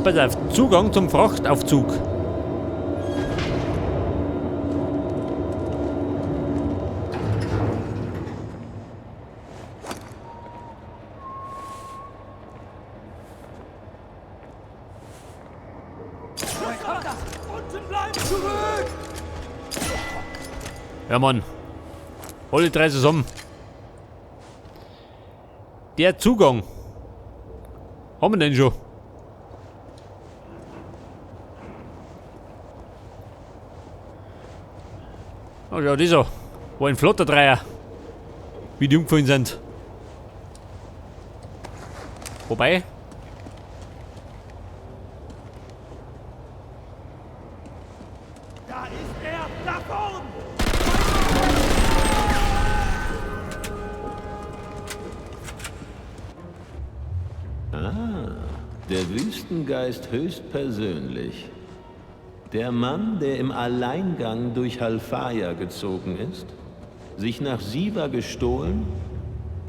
Pass auf, Zugang zum Frachtaufzug. Unten bleiben! Zurück! Ja, Mann. Alle drei zusammen. Der Zugang. Haben wir denn schon? Oh ja, dieser. War ein flotter Dreier. Wie die umgefallen sind. Wobei. Da ist er! Da vorn! Der Wüstengeist höchstpersönlich. Der Mann, der im Alleingang durch Halfaya gezogen ist, sich nach Siva gestohlen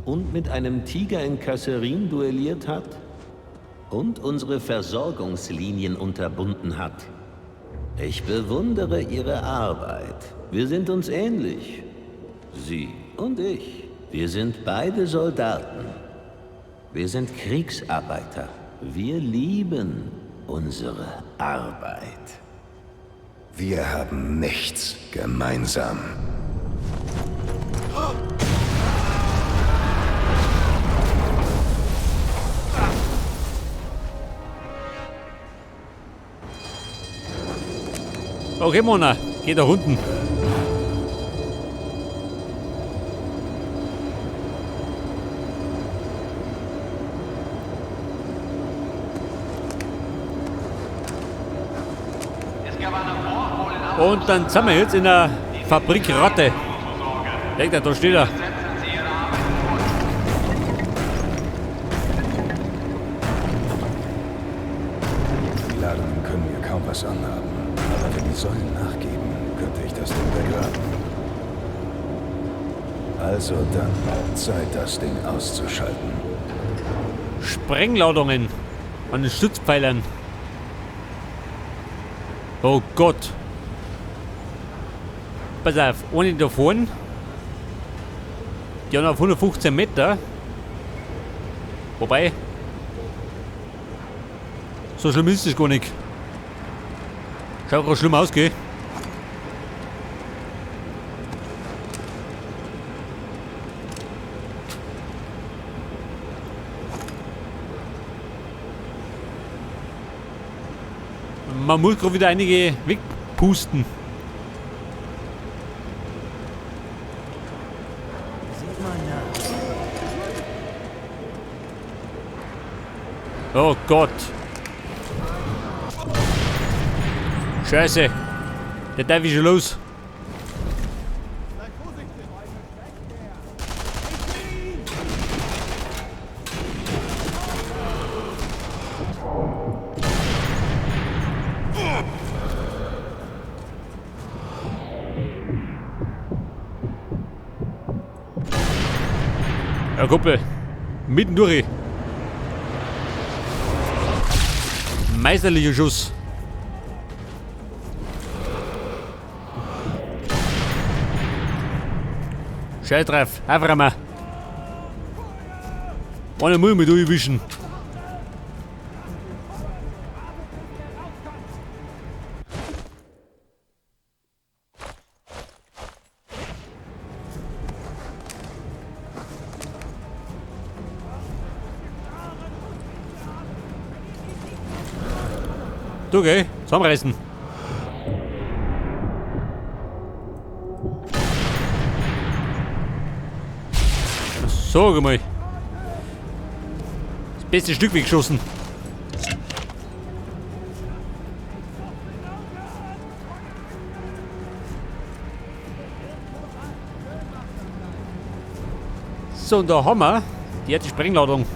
und mit einem Tiger in Kasserin duelliert hat und unsere Versorgungslinien unterbunden hat. Ich bewundere Ihre Arbeit. Wir sind uns ähnlich. Sie und ich. Wir sind beide Soldaten. Wir sind Kriegsarbeiter. Wir lieben unsere Arbeit. Wir haben nichts gemeinsam. Okay, Mona, geh da unten. Und dann sind wir jetzt in der Fabrik Ratte. Denkt da steht er. Die Ladungen können mir kaum was anhaben. Aber wenn die Säulen nachgeben, könnte ich das Ding begraben. Also dann, Zeit, das Ding auszuschalten. Sprengladungen an den Stützpfeilern. Oh Gott. Pass auf, eine da vorne. Die haben auf 115 Meter. Wobei. So schlimm ist es gar nicht. Schaut auch schlimm aus, gell? Man muss gerade wieder einige wegpusten. Oh Gott. Scheiße. Der darf ich schon los. Ja, Kumpel. Mitten durch. Meisterlicher Schuss. Scheiß drauf. Einfach mal. Einer muss mich durchwischen. Du, geh, zusammenreißen. So, mal. Das beste Stück weggeschossen. So, und da haben wir die hat die Sprengladung.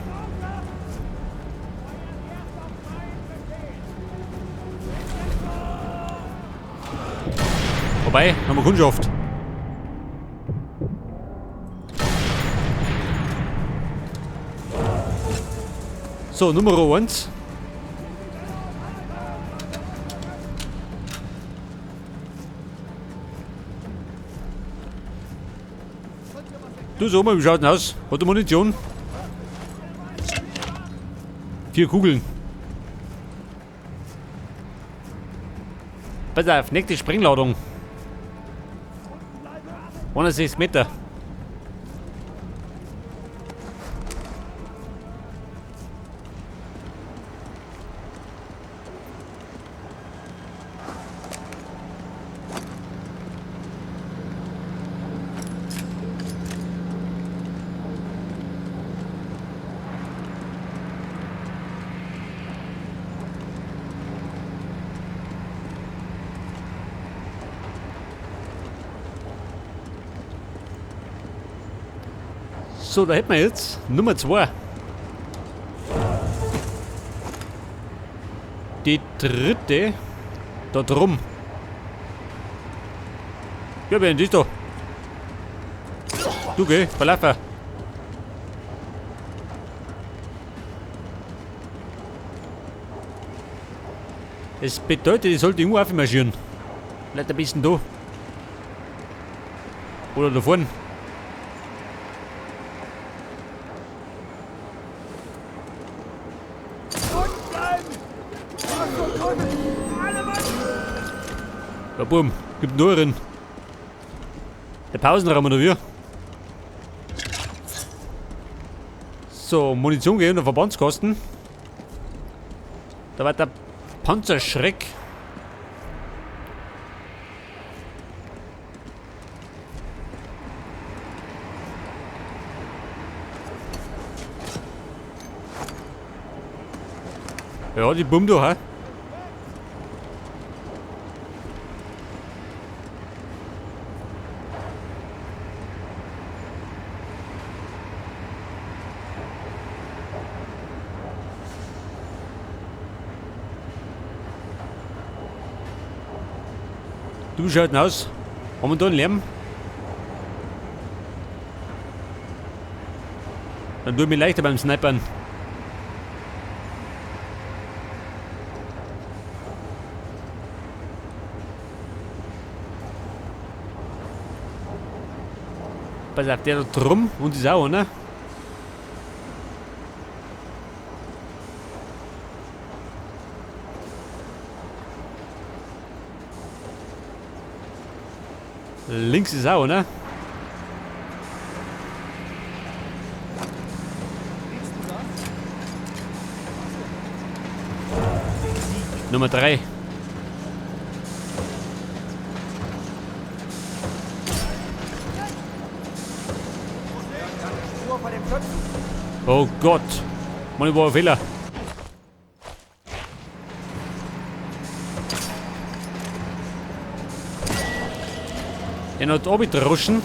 Vorbei, haben wir Kundschaft. So, Nummer 1. Du sag mal, wie schaut denn aus? Hat er Munition? 4 Kugeln. Pass auf, nächste Sprengladung. 61 Meter. So, da hätten wir jetzt Nummer 2. Die dritte da drum. Ja, wer ist da? Du geh, verlaufen. Es bedeutet, ich sollte irgendwo aufmarschieren. Vielleicht ein bisschen da. Oder da vorne. Ja, Buben, gib nur rein. Der Pausenraum oder wie? So, Munition gehen, der Verbandskasten. Da war der Panzerschreck. Ja, die Bumm da, ha? Du schaut denn aus? Haben wir da einen Lärm? Dann tue ich mich leichter beim Snipern. Pass auf, der da drum und die Sau, ne? Links ist auch, ne? Nummer 3. Oh Gott. Mann, war ein Fehler. Den hat abgedroschen.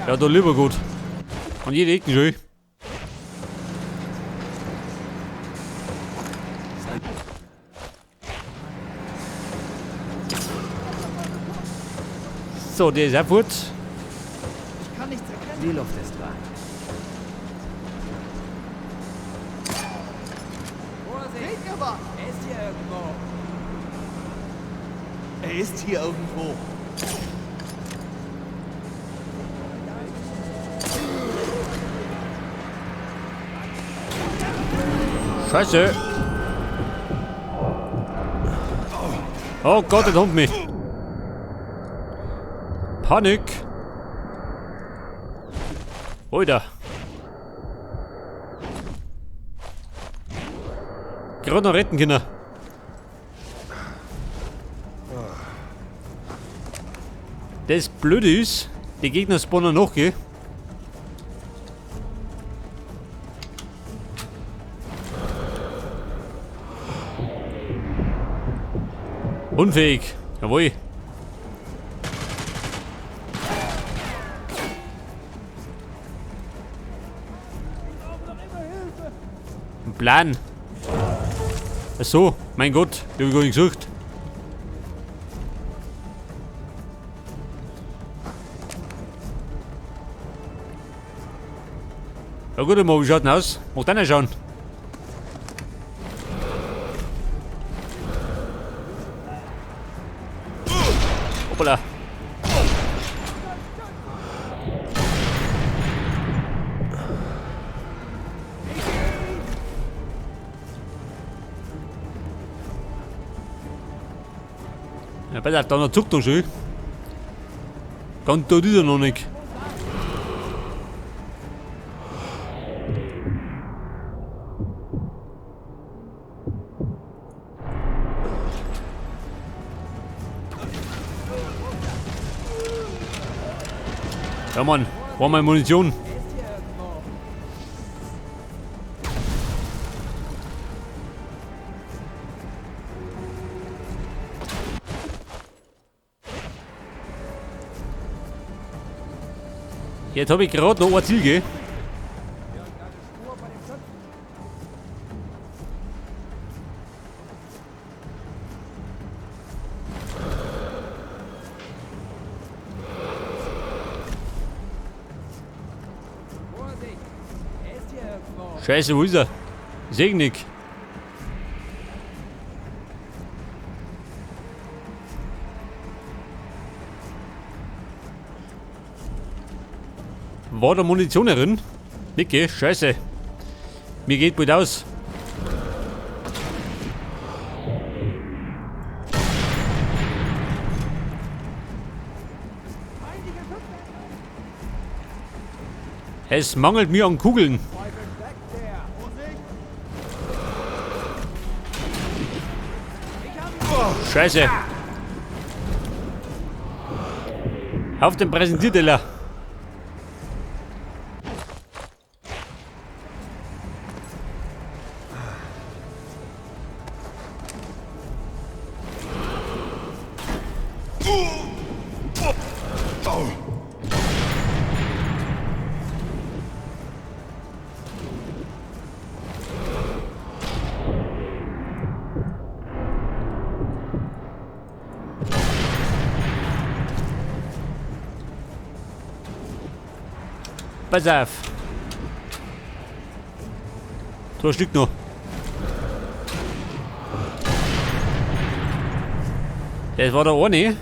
Ja, da lieber gut. Und jede Ecken schön. So, der ist auch gut. Ich kann nichts erkennen. Die Luft ist rein. Seht ihr was? Er ist hier irgendwo. Er ist hier irgendwo. Scheiße. Oh Gott, der kommt mich. Panik. Alter. Gerade noch retten, Kinder. Das Blöde ist, die Gegner spawnen noch, gell? Unfähig. Jawohl. Ein Plan. Ach so, mein Gott, die hab ich gar nicht gesucht. Ja gut, mal, wie schaut denn aus? Mach deiner schauen. Hoppala. Ja, pass auf, da zuckt er schön. Ganz tot ist er noch nicht. Ja Mann, war meine Munition. Jetzt habe ich gerade noch ein Ziel, gell? Scheiße, wo ist er? Seh ich nicht. War da Munition drin? Nicke, scheiße. Mir geht gut aus. Es mangelt mir an Kugeln. Scheiße. Auf den Präsentierteller. Pass auf. So ein Stück noch. Das war der eine.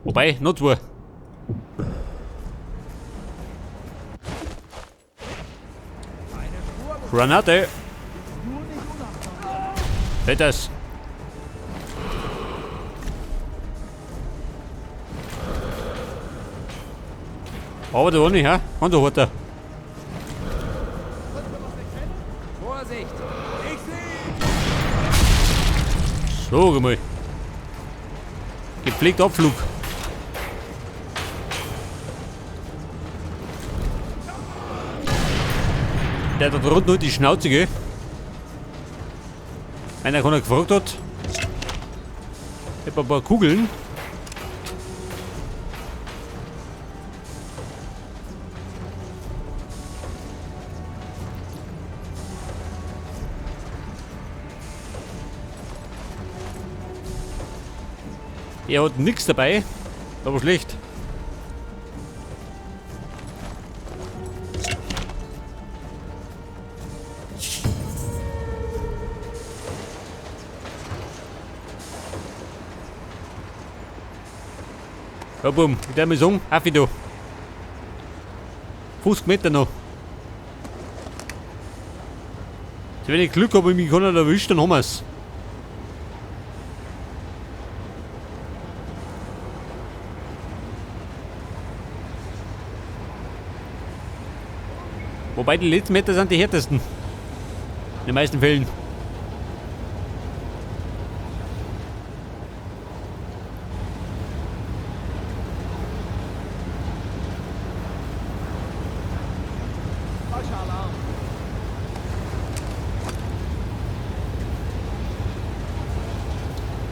Wobei, noch zwei. Granate. Hält das. Aber der eine, ha? Und da hat er. Vorsicht! Ich sehe! So, mal. Gepflegter Abflug. Der da drunten nur die Schnauze, gell? Einer kann er gefragt hat. Ich hab ein paar Kugeln. Er hat nichts dabei, aber schlecht. Ja, bumm, ich darf mich sagen, auf ich da. 50 Meter noch. Wenn ich Glück habe und mich keiner erwischt, dann haben wir es. Wobei die letzten Meter sind die härtesten. In den meisten Fällen.